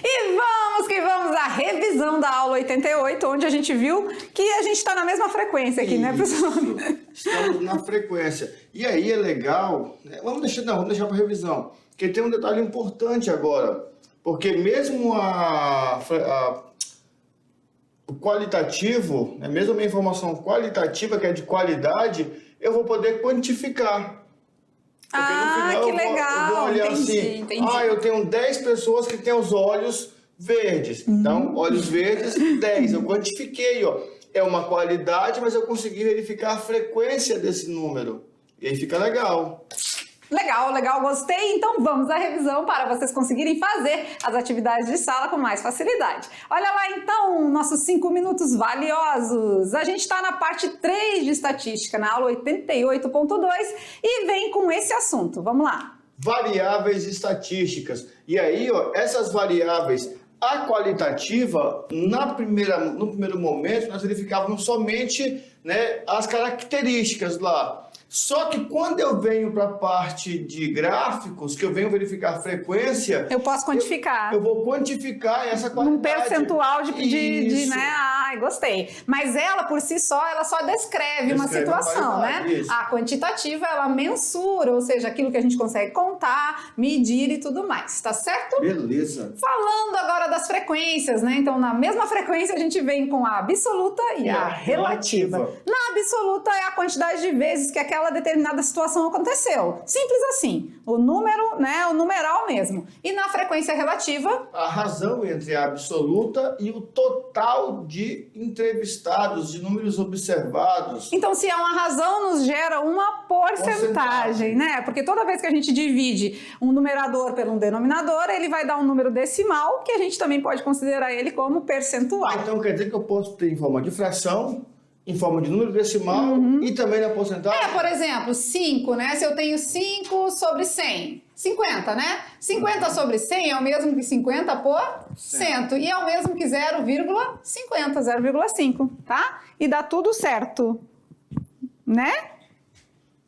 E vamos que vamos à revisão da aula 88, onde a gente viu que a gente está na mesma frequência aqui, né, professor? Estamos na frequência. E aí é legal, né? Vamos deixar para revisão, porque tem um detalhe importante agora, porque mesmo o qualitativo, né, mesmo a minha informação qualitativa, que é de qualidade, eu vou poder quantificar. Porque no final que legal! Eu vou olhar entendi. Eu tenho 10 pessoas que têm os olhos verdes. Então, olhos verdes, 10. Eu quantifiquei, ó. É uma qualidade, mas eu consegui verificar a frequência desse número. E aí fica legal. Legal, gostei. Então vamos à revisão para vocês conseguirem fazer as atividades de sala com mais facilidade. Olha lá então, nossos 5 minutos valiosos. A gente está na parte 3 de estatística, na aula 88.2 e vem com esse assunto. Vamos lá. Variáveis estatísticas. E aí, ó, essas variáveis, a qualitativa, no primeiro momento, nós verificávamos somente, né, as características lá. Só que quando eu venho para a parte de gráficos, que eu venho verificar a frequência... Eu posso quantificar. Eu vou quantificar essa qualidade. Um percentual de né? Ai, gostei. Mas ela, por si só, ela só descreve uma situação, né? Isso. A quantitativa, ela mensura, ou seja, aquilo que a gente consegue contar, medir e tudo mais, tá certo? Beleza. Falando agora das frequências, né? Então, na mesma frequência, a gente vem com a absoluta e a relativa. Na absoluta é a quantidade de vezes que aquela determinada situação aconteceu. Simples assim. O número, né? O numeral mesmo. E na frequência relativa... A razão entre a absoluta e o total de entrevistados, de números observados. Então, se é uma razão, nos gera uma porcentagem, né? Porque toda vez que a gente divide um numerador pelo denominador, ele vai dar um número decimal, que a gente também pode considerar ele como percentual. Então, quer dizer que eu posso ter em forma de fração, em forma de número decimal e também na porcentagem? Por exemplo, 5, né? Se eu tenho 5 sobre 100, 50, né? 50 sobre 100 é o mesmo que 50 por 100. E é o mesmo que 0,50, 0,5, tá? E dá tudo certo, né?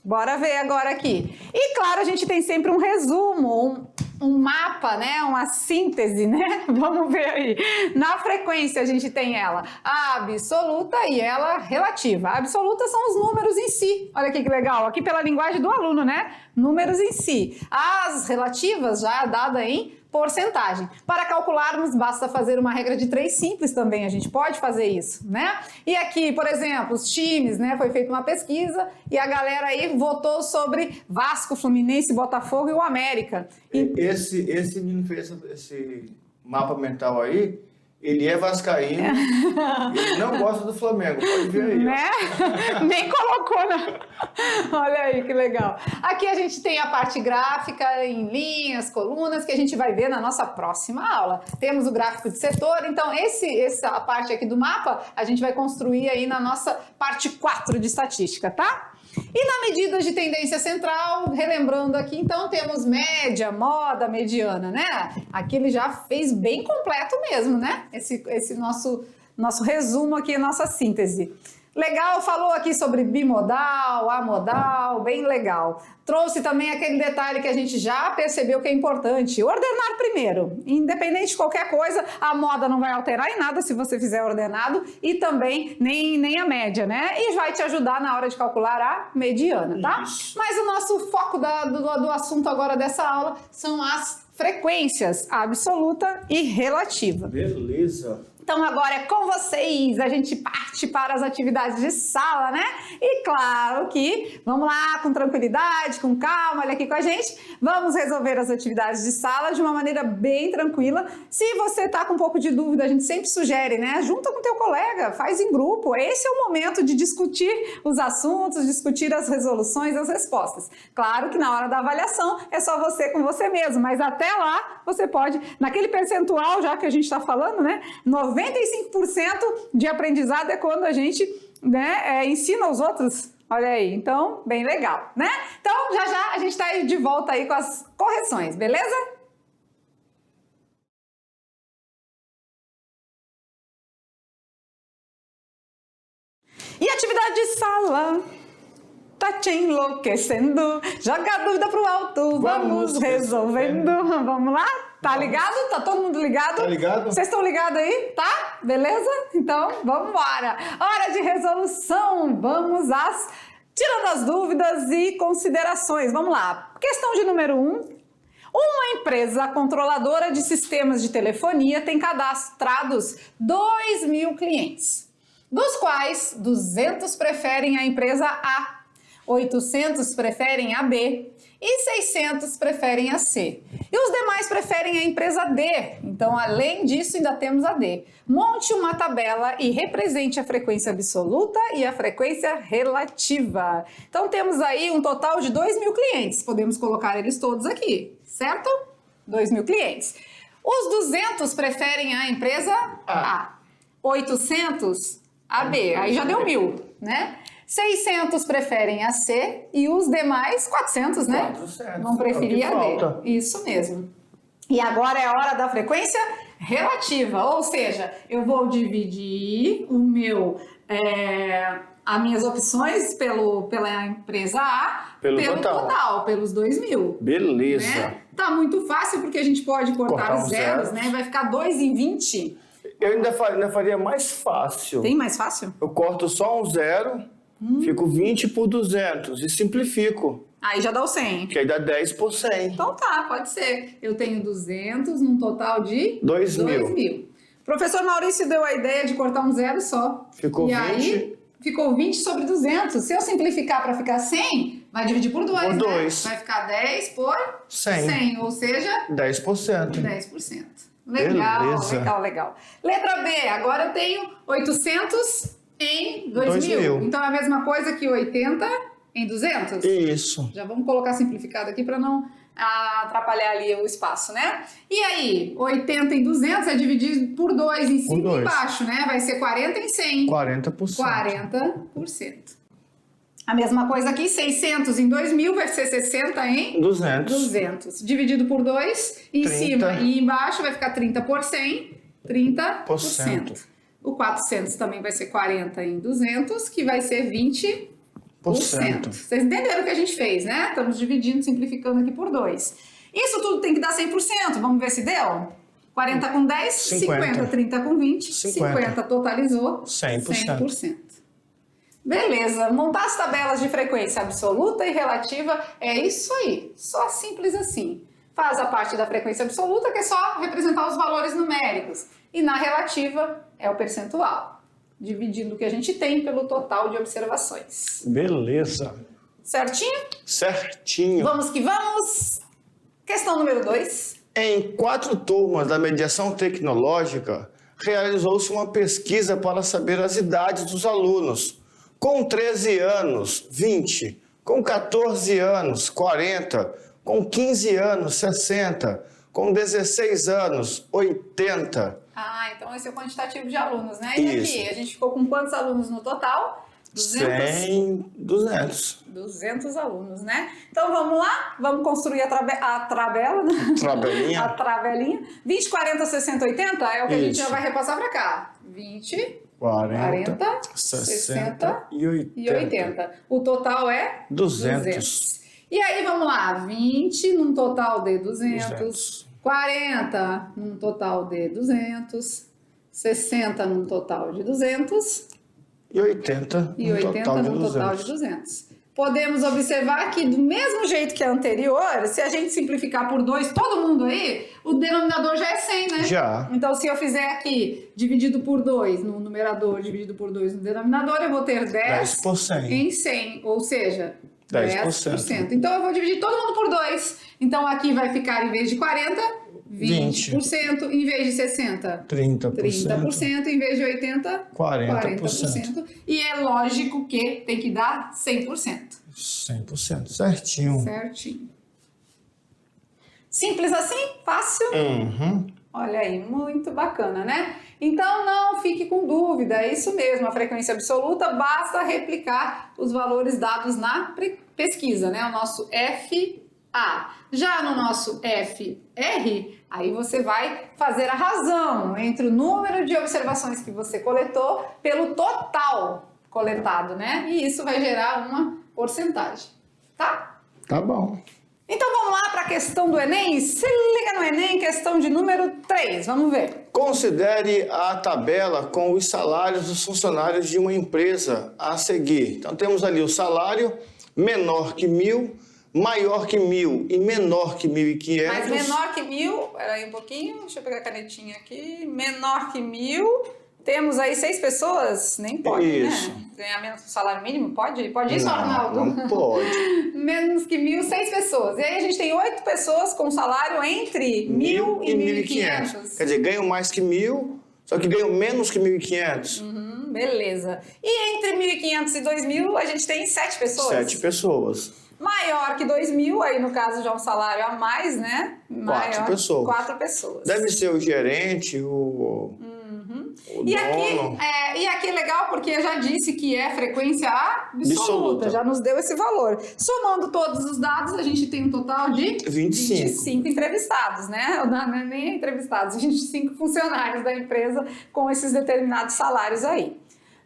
Bora ver agora aqui. E claro, a gente tem sempre um resumo, um mapa, né? Uma síntese, né? Vamos ver aí. Na frequência a gente tem ela absoluta e ela relativa. A absoluta são os números em si. Olha aqui que legal. Aqui pela linguagem do aluno, né? Números em si. As relativas já é dada em porcentagem. Para calcularmos, basta fazer uma regra de 3 simples também, a gente pode fazer isso, né? E aqui, por exemplo, os times, né? Foi feita uma pesquisa e a galera aí votou sobre Vasco, Fluminense, Botafogo e o América. E... Esse menino fez esse mapa mental aí, ele é vascaíno, ele não gosta do Flamengo, pode ver aí. Né? Nem colocou, né? Olha aí que legal. Aqui a gente tem a parte gráfica em linhas, colunas, que a gente vai ver na nossa próxima aula. Temos o gráfico de setor, então essa parte aqui do mapa a gente vai construir aí na nossa parte 4 de estatística, tá? E na medida de tendência central, relembrando aqui, então temos média, moda, mediana, né? Aqui ele já fez bem completo mesmo, né? Esse nosso resumo aqui, nossa síntese. Legal, falou aqui sobre bimodal, amodal, bem legal. Trouxe também aquele detalhe que a gente já percebeu que é importante, ordenar primeiro. Independente de qualquer coisa, a moda não vai alterar em nada se você fizer ordenado e também nem a média, né? E vai te ajudar na hora de calcular a mediana, tá? Isso. Mas o nosso foco do assunto agora dessa aula são as frequências absoluta e relativa. Beleza. Então agora é com vocês, a gente parte para as atividades de sala, né? E claro que vamos lá com tranquilidade, com calma, olha aqui com a gente. Vamos resolver as atividades de sala de uma maneira bem tranquila. Se você tá com um pouco de dúvida, a gente sempre sugere, né? Junta com teu colega, faz em grupo. Esse é o momento de discutir os assuntos, discutir as resoluções, as respostas. Claro que na hora da avaliação é só você com você mesmo, mas até lá você pode, naquele percentual já que a gente está falando, né? 95% de aprendizado é quando a gente, né, ensina os outros. Olha aí, então, bem legal, né? Então, já a gente está aí de volta aí com as correções, beleza? E atividade de sala? Tá te enlouquecendo? Joga a dúvida pro alto, vamos resolvendo. Vamos lá? Tá ligado? Tá todo mundo ligado? Tá ligado? Vocês estão ligados aí? Tá? Beleza? Então, vamos embora. Hora de resolução. Vamos tirando as dúvidas e considerações. Vamos lá. Questão de número 1. Uma empresa controladora de sistemas de telefonia tem cadastrados 2.000 clientes, dos quais 200 preferem a empresa A, 800 preferem a B e 600 preferem a C. E os demais preferem a empresa D. Então, além disso, ainda temos a D. Monte uma tabela e represente a frequência absoluta e a frequência relativa. Então, temos aí um total de 2.000 clientes. Podemos colocar eles todos aqui, certo? 2.000 clientes. Os 200 preferem a empresa A. 800 a B. Aí já deu 1.000, né? 600 preferem a C e os demais 400, né? 400. Vão preferir É o que a falta. D. Isso mesmo. E agora é a hora da frequência relativa, ou seja, eu vou dividir as minhas opções pela empresa A Pelo total. pelos 2.000. Beleza. Né? Tá muito fácil porque a gente pode cortar Cortar os os zeros, zeros. né? Vai ficar 2 em 20. Eu ainda faria mais fácil. Tem mais fácil? Eu corto só um zero, fico 20 por 200 e simplifico, Aí já dá o 100. que aí dá 10 por 100. Então tá, pode ser. Eu tenho 200 num total de 2.000. 2.000. Professor Maurício deu a ideia de cortar um zero só. Ficou e 20. aí ficou 20 sobre 200. Se eu simplificar para ficar 100, vai dividir por 2, Por né? 2. Vai ficar 10 por 100. 100, ou seja, 10%. 10%. Legal, Beleza. legal, legal. Letra B, agora eu tenho 800 em 2.000. 2.000. Então é a mesma coisa que 80 em 200? Isso. Já vamos colocar simplificado aqui para não atrapalhar ali o espaço, né? E aí, 80 em 200 é dividido por 2 em cima e dois. embaixo, né? Vai ser 40 em 100. 40%. 40%. A mesma coisa aqui, 600 em 2.000 vai ser 60 em 200. 200. Dividido por 2, em 30. cima e embaixo vai ficar 30 por 100, 30%. %. O 400 também vai ser 40 em 200, que vai ser 20%. Vocês entenderam o que a gente fez, né? Estamos dividindo, simplificando aqui por 2. Isso tudo tem que dar 100%. Vamos ver se deu? 40 com 10, 50. 30 com 20, 50 totalizou 100%. 100%. Beleza, montar as tabelas de frequência absoluta e relativa é isso aí, só simples assim. Faz a parte da frequência absoluta, que é só representar os valores numéricos, e na relativa é o percentual, dividindo o que a gente tem pelo total de observações. Beleza. Certinho? Certinho. Vamos que vamos! Questão número 2. Em 4 turmas da mediação tecnológica, realizou-se uma pesquisa para saber as idades dos alunos. Com 13 anos, 20. Com 14 anos, 40. Com 15 anos, 60. Com 16 anos, 80. Ah, então esse é o quantitativo de alunos, né? E Isso. aqui, a gente ficou com quantos alunos no total? 200. 200 alunos, né? Então vamos lá, vamos construir a tabela, né? Tabelinha. A tabelinha. 20, 40, 60, 80 é o que a gente Isso. já vai repassar para cá. 20, 40, 60 e 80. e 80. O total é 200. E aí vamos lá, 20 num total de 200, 200. 40 num total de 200, 60 num total de 200 E 80 e 80 num total de 200. Podemos observar que do mesmo jeito que a anterior, se a gente simplificar por 2, todo mundo aí, o denominador já é 100, né? Já. Então, se eu fizer aqui dividido por 2 no numerador, dividido por 2 no denominador, eu vou ter 10 10%. em 100, ou seja, 10%. 10%. Então, eu vou dividir todo mundo por 2. Então, aqui vai ficar, em vez de 40, 20%, em vez de 60, 30%. 30%, em vez de 80, 40%. 40%. E é lógico que tem que dar 100%. 100%. Certinho. Certinho. Simples assim? Fácil? Uhum. Olha aí, muito bacana, né? Então não fique com dúvida, é isso mesmo, a frequência absoluta basta replicar os valores dados na pesquisa, né? O nosso FA. Já no nosso FR, aí você vai fazer a razão entre o número de observações que você coletou pelo total coletado, né? E isso vai gerar uma porcentagem, tá? Tá bom. Então vamos lá para a questão do Enem? Se liga no Enem, questão de número 3, vamos ver. Considere a tabela com os salários dos funcionários de uma empresa a seguir. Então temos ali o salário menor que 1.000, maior que 1.000 e menor que 1.500. Mas menor que 1.000, peraí um pouquinho, deixa eu pegar a canetinha aqui. Menor que 1.000, temos aí 6 pessoas, nem pode, Isso. né? Ganhar menos que o salário mínimo, pode? Pode isso, Não, Arnaldo? não pode. Menos que 1.000, 6 pessoas. E aí a gente tem 8 pessoas com salário entre 1.000 e 1.500. Quer dizer, ganham mais que 1.000, só que ganham menos que 1.500. Beleza. E entre 1.500 e 2.000 a gente tem 7 pessoas. 7 pessoas. Maior que 2.000, aí no caso já um salário a mais, né? 4 pessoas. 4 pessoas. Deve ser o gerente, o E dono. aqui é legal porque eu já disse que é frequência absoluta, Absoluta. já nos deu esse valor. Somando todos os dados, a gente tem um total de 25 entrevistados, né? Não é nem entrevistados, 25 funcionários da empresa com esses determinados salários aí.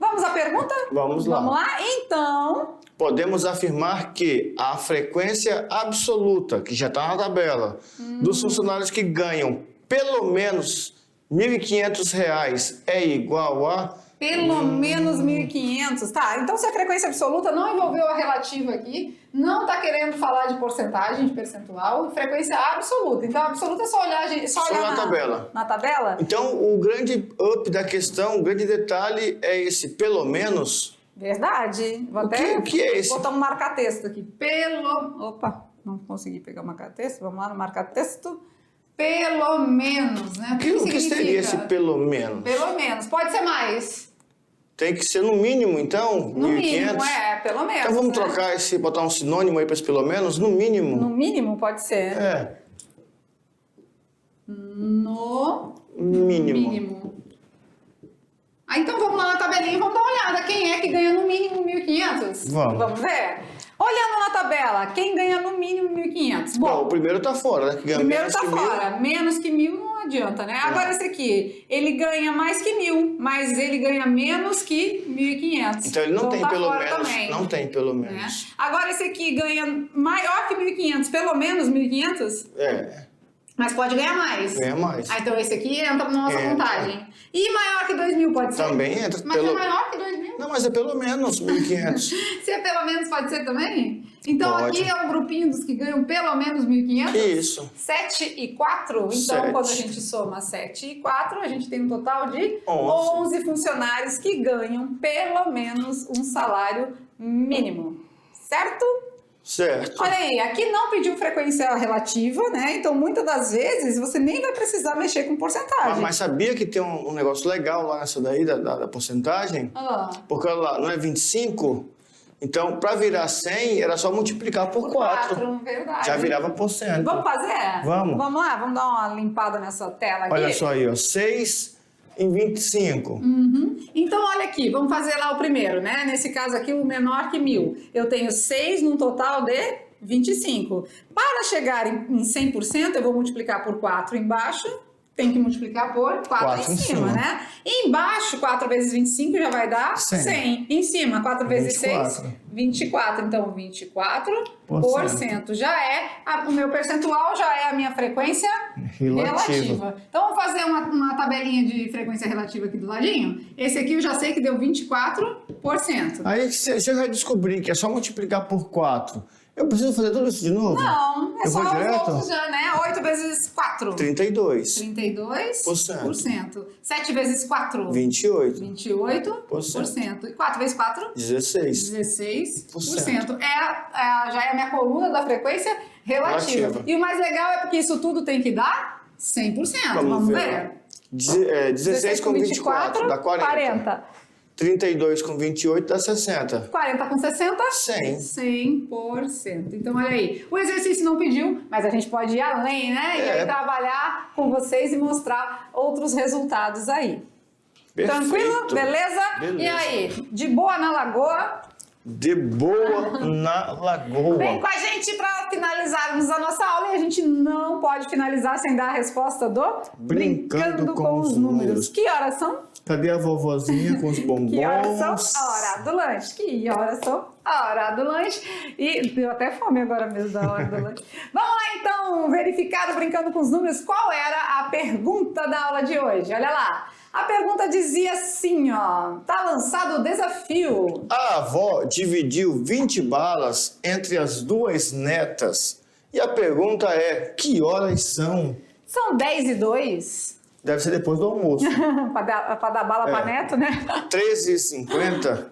Vamos à pergunta? Vamos lá. Vamos lá? Então, Podemos afirmar que a frequência absoluta, que já está na tabela, dos funcionários que ganham pelo menos R$ 1.500 é igual a... pelo menos 1.500. Tá, então se a frequência absoluta não envolveu a relativa aqui, não está querendo falar de porcentagem, de percentual, frequência absoluta. Então, a absoluta é só olhar, Só na tabela. Na tabela? Então, o grande up da questão, o grande detalhe é esse pelo menos. Verdade. Vou O que é esse? botar um marca-texto aqui. Opa, não consegui pegar o marca-texto. Vamos lá no marca-texto. Pelo menos, né? O que seria esse pelo menos? Pelo menos. Pode ser mais. Tem que ser no mínimo, então? No 1.500? mínimo, pelo menos. Então vamos né? trocar esse, botar um sinônimo aí para esse pelo menos? No mínimo? No mínimo, pode ser. É. No Mínimo. mínimo. Então vamos lá na tabelinha e vamos dar uma olhada. Quem é que ganha no mínimo 1.500? Vamos. ver? Olhando na tabela, quem ganha no mínimo 1.500? Bom, o primeiro tá fora, né? Que ganha Primeiro menos tá que 1.000. fora. Menos que 1.000 não adianta, né? Agora esse aqui, ele ganha mais que 1.000, mas ele ganha menos que 1.500. Então ele não tem tá pelo fora menos. também, Não tem pelo né? menos. Agora esse aqui ganha maior que 1.500, pelo menos 1.500, É, mas pode ganhar mais. ganha mais. Ah, então esse aqui entra na nossa Entra. contagem. E maior que 2.000 pode ser? Também entra. Mas é maior que 2.000? Não, mas é pelo menos 1.500. Se é pelo menos, pode ser também? Então Pode. aqui é um grupinho dos que ganham pelo menos 1.500? Isso. 7 e 4? Então, 7. quando a gente soma 7 e 4, a gente tem um total de 11. 11 funcionários que ganham pelo menos um salário mínimo. Certo? Certo. Olha aí, aqui não pediu frequência relativa, né? Então, muitas das vezes, você nem vai precisar mexer com porcentagem. Mas sabia que tem um negócio legal lá nessa daí, da porcentagem? Ah, Porque lá não é 25? Então, para virar 100, era só multiplicar por 4. verdade. Já virava por cento. Vamos fazer? Vamos. Vamos lá, vamos dar uma limpada nessa tela aqui. Olha só aí, ó. 6 em 25. Então, olha aqui, vamos fazer lá o primeiro, né? Nesse caso aqui, o menor que 1.000. Eu tenho 6 num total de 25. Para chegar em 100%, eu vou multiplicar por 4 embaixo. Tem que multiplicar por 4 em cima, né? E embaixo, 4 vezes 25 já vai dar 100. Em cima, 4 vezes 6, 24. Então, 24%. Já é, o meu percentual já é a minha frequência relativa. Então, vamos fazer uma tabelinha de frequência relativa aqui do ladinho. Esse aqui eu já sei que deu 24%. Aí você já descobri que é só multiplicar por 4. Eu preciso fazer tudo isso de novo? Não, é Eu só vou os direto? outros já, né? 8 vezes 4. 32. 32%. 7 vezes 4. 28. 28%. E 4 vezes 4? 16. 16%. Já é a minha coluna da frequência relativa. E o mais legal é porque isso tudo tem que dar 100%. Vamos ver? 16 com 24 dá 40. 32 com 28 dá 60. 40 com 60? 100. 100%. Então, olha aí. O exercício não pediu, mas a gente pode ir além, né? E aí trabalhar com vocês e mostrar outros resultados aí. Perfeito. Tranquilo? Beleza? Beleza. E aí? De boa na lagoa? de boa na lagoa. Vem com a gente para finalizarmos a nossa aula e a gente não pode finalizar sem dar a resposta do Brincando com os números. Que horas são? Cadê a vovozinha com os bombons? Que horas são? A hora do lanche. Que horas são? A hora do lanche. E deu até fome agora mesmo da hora do lanche. Vamos lá então verificar o Brincando com os Números. Qual era a pergunta da aula de hoje? Olha lá. A pergunta dizia assim, ó. Tá lançado o desafio. A avó dividiu 20 balas entre as duas netas. E a pergunta é, que horas são? São 10 e 2. Deve ser depois do almoço. Pra dar bala pra neto, né? 13h50.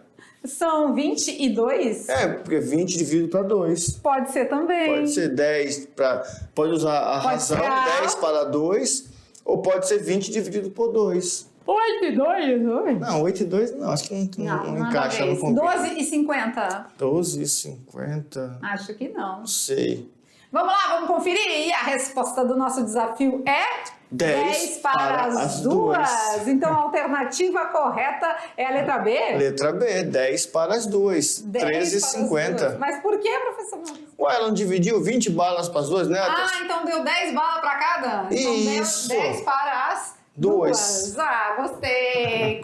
São 22? Porque 20 dividido para 2. Pode ser também. Pode ser 10 para... Pode usar a razão, 10 para 2. Ou pode ser 20 dividido por 2. 8 e 2? Não, 8 e 2 não. Acho que não encaixa no combina. 12 e 50? 12 e 50. Acho que não. Não sei. Vamos lá, vamos conferir. E a resposta do nosso desafio é 10 para as duas. Então a alternativa correta é a letra B? Letra B, 10 para as duas. 13 e 50. Mas por que, professor? Ué, ela não dividiu 20 balas para as duas netas? Ah, então deu 10 balas para cada? Então Isso. deu 10 para as duas. Ah, gostei.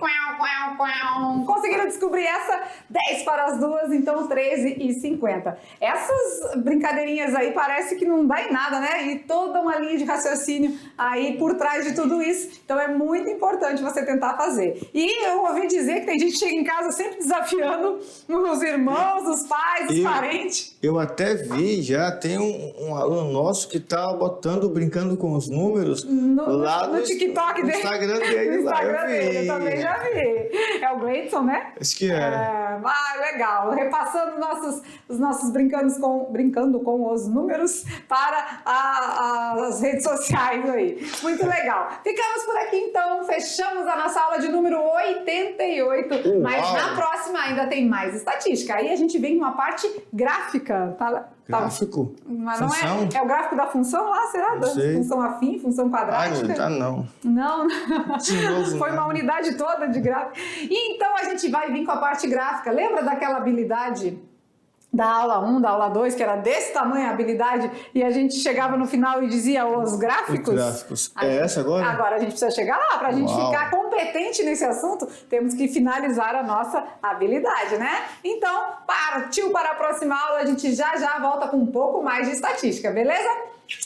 Conseguiram descobrir essa? 10 para as duas, então 13 e 50. Essas brincadeirinhas aí parece que não dá em nada, né? E toda uma linha de raciocínio aí por trás de tudo isso. Então é muito importante você tentar fazer. E eu ouvi dizer que tem gente que chega em casa sempre desafiando os irmãos, os pais, os parentes. Eu até vi, já tem um aluno nosso que tá botando, brincando com os números lá no TikTok no dele. Instagram dele. No Instagram dele, eu também já vi. É o Gleidson, né? Acho que é. Legal. Repassando os nossos brincando com os números para as redes sociais aí. Muito legal. Ficamos por aqui então, fechamos a nossa aula de número 88. Uau. Mas na próxima ainda tem mais estatística. Aí a gente vem com uma parte gráfica. Gráfico? Mas função? não é o gráfico da função lá, será? Da função afim, função quadrática? Não. Não. De novo, Foi uma unidade toda de gráfico. E então a gente vai vir com a parte gráfica. Lembra daquela habilidade da aula 1, da aula 2, que era desse tamanho a habilidade, e a gente chegava no final e dizia os gráficos? Os gráficos. Essa agora? Agora a gente precisa chegar lá. Para a gente ficar competente nesse assunto, temos que finalizar a nossa habilidade, né? Então, partiu para a próxima aula. A gente já volta com um pouco mais de estatística, beleza?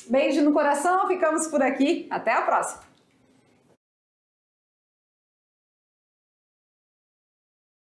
Beijo no coração, ficamos por aqui. Até a próxima.